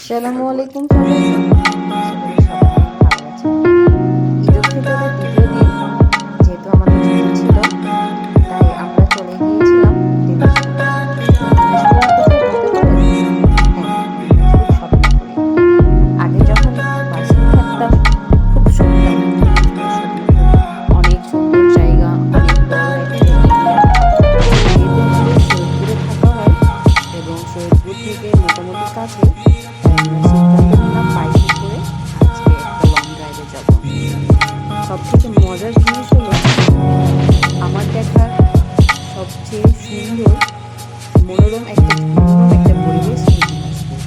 আসসালামু আলাইকুম সবাইকে। আশা করি সবাই অনেক ভালো আছেন। ঈদ উল ফিতরের দ্বিতীয় দিন যেহেতু আমাদের ছুটি ছিল, তাই আমরা চলে গিয়েছিলাম দিনাজপুরে। দিনাজপুরের কোথায় বলতে পারেন? হ্যাঁ, দিনাজপুর স্বপ্নপুরী। আগে যখন বাসায় থাকতাম খুব শুনতাম দিনাজপুর স্বপ্নপুরী অনেক সুন্দর জায়গা, অনেক বড় একটা এরিয়া। যেহেতু আমাদের সৈয়দপুরে থাকা হয় এবং সৈয়দপুর থেকে মোটামুটি কাছে, তাই আমরা সিদ্ধান্ত নিলাম বাইকে করে আজকে একটা লং ড্রাইভে যাব। সব থেকে মজার জিনিস হলো আমার দেখা সবচেয়ে সুন্দর মনোরম একটা পরিবেশ এই দিনাজপুর।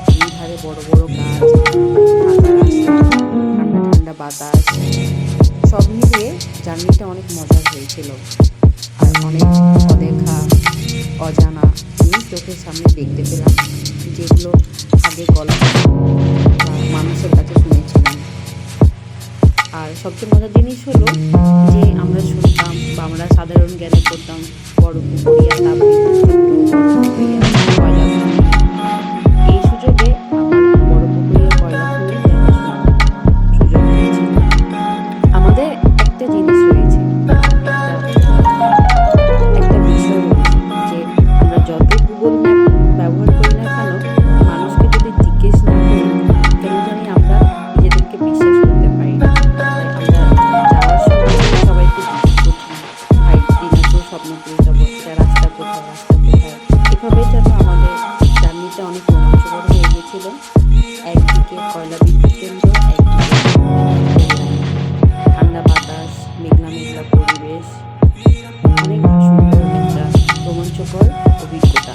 দুই ধারে বড় বড় গাছ, ফাঁকা রাস্তা, ঠান্ডা ঠান্ডা বাতাস, সব মিলিয়ে জার্নিটা অনেক মজার হয়েছিল। আর অনেক অদেখা অজানা জিনিস চোখের সামনে দেখতে পেলাম, যেগুলো আগে গল্প বা মানুষের কাছে শুনেছিলাম। আর সবচেয়ে মজার জিনিস হলো যে আমরা শুনতাম বা আমরা সাধারণ জ্ঞানে পড়তাম বড় পুকুরিয়া, তাপবিদ্যুৎ কেন্দ্র, বড় পুকুরিয়া কয়লা খনি। এই সুযোগে আমার বড় পুকুরিয়া কয়লা খনি দেখাশোনার সুযোগ হয়েছিল। আমাদের একটা জিনিস রয়েছে, একটা বিষয় রয়েছে যে আমরা যত গুগল ম্যাপ ব্যবহার করি না কেন, মানুষকে যদি জিজ্ঞেস না করি, কেন জানি আমরা নিজেদেরকে বিশ্বাস করতে পারি না। তাই আমরা যাওয়ার সময় সবাইকে জিজ্ঞেস করছিলাম, ভাই দিনাজপুর স্বপ্নপুরী যাবো, এটা রাস্তা কোথায়, রাস্তা কোথায়। এভাবে যেন আমাদের জার্নিটা অনেক রোমাঞ্চকর হয়ে গেছিল। একদিকে কয়লা বিদ্যুৎ কেন্দ্র, একদিকে ঠান্ডা বাতাস, মেঘলা মেঘলা পরিবেশ, অনেক সুন্দর একটা রোমাঞ্চকর অভিজ্ঞতা।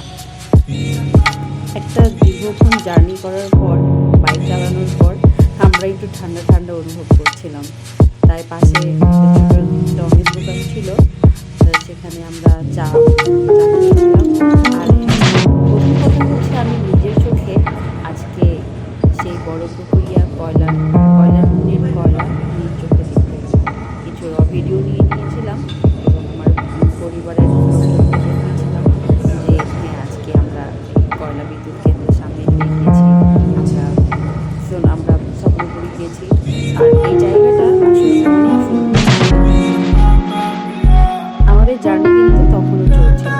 একটা দীর্ঘক্ষণ জার্নি করার পর, বাইক চালানোর পর আমরা একটু ঠান্ডা ঠান্ডা অনুভব করছিলাম। তাই পাশে ছোটো টঙের দোকান ছিল, সেখানে আমরা চা খেয়েছিলাম। আর প্রথম কথা হচ্ছে আমি নিজের চোখে আজকে সেই বড় পুকুরিয়া কয়লার খনির কয়লা নিজ চোখে দেখতে পেলাম। কিছু ভিডিও নিয়ে নিয়েছিলাম এবং আমার পরিবারের লোকজনকে দেখিয়েছিলাম যে হ্যাঁ, আজকে আমরা কয়লা বিদ্যুৎ কেন্দ্রের সামনে দিয়ে গেছি, আমরা স্বপ্নপুরী গেছি। আর এই জায়গাটা আসলে অনেক সুন্দর। আমাদের জার্নি কিন্তু তখনও চলছিল।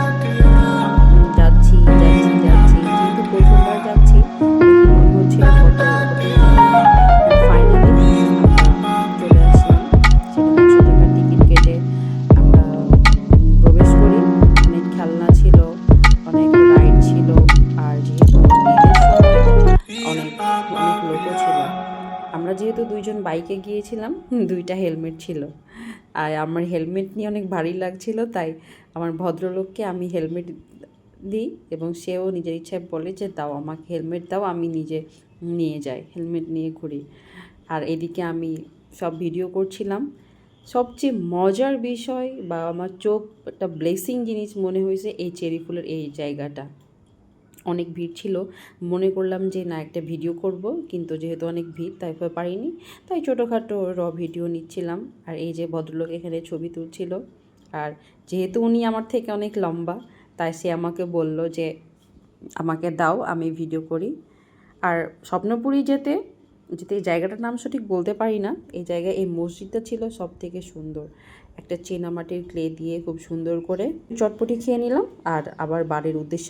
যাচ্ছি যাচ্ছি যাচ্ছি, যেহেতু প্রথমবার যাচ্ছি দেখে মনে হচ্ছিল কত কত ফাইনালি আমরা চলে আসলাম। সেখানে 100 টাকার টিকিট কেটে আমরা প্রবেশ করি। অনেক খেলনা ছিল, অনেক রাইড ছিল। আর যেহেতু ঈদের সময় অনেক অনেক লোকও ছিল। আমরা যেহেতু দুইজন বাইকে গিয়েছিলাম, দুইটা হেলমেট ছিল। আর আমার হেলমেট নিয়ে অনেক ভারী লাগছিল, তাই আমার ভদ্রলোককে আমি হেলমেট দিই এবং সেও নিজের ইচ্ছায় বলে যে দাও আমাকে হেলমেট দাও, আমি নিজে নিয়ে যাই, হেলমেট নিয়ে ঘুরি। আর এদিকে আমি সব ভিডিও করছিলাম। সবচেয়ে মজার বিষয় বা আমার চোখ একটা ব্লেসিং জিনিস মনে হয়েছে এই চেরি ফুলের এই জায়গাটা। অনেক ভিড় ছিল, মনে করলাম যে না একটা ভিডিও করব, কিন্তু যেহেতু অনেক ভিড় তাই পারিনি। তাই ছোটোখাটো ভিডিও নিচ্ছিলাম। আর এই যে ভদ্রলোক এখানে ছবি তুলছিল। আর যেহেতু উনি আমার থেকে অনেক লম্বা, তাই সে আমাকে বলল যে আমাকে দাও, আমি ভিডিও করি। আর স্বপ্নপুরী যেতে যেতে এই জায়গাটার নাম সঠিক বলতে পারি না। এই জায়গায় এই মসজিদটা ছিল সব থেকে সুন্দর। একটা চীনামাটির ক্লে দিয়ে খুব সুন্দর করে চটপটি খেয়ে নিলাম আর আবার বাড়ির উদ্দেশ্যে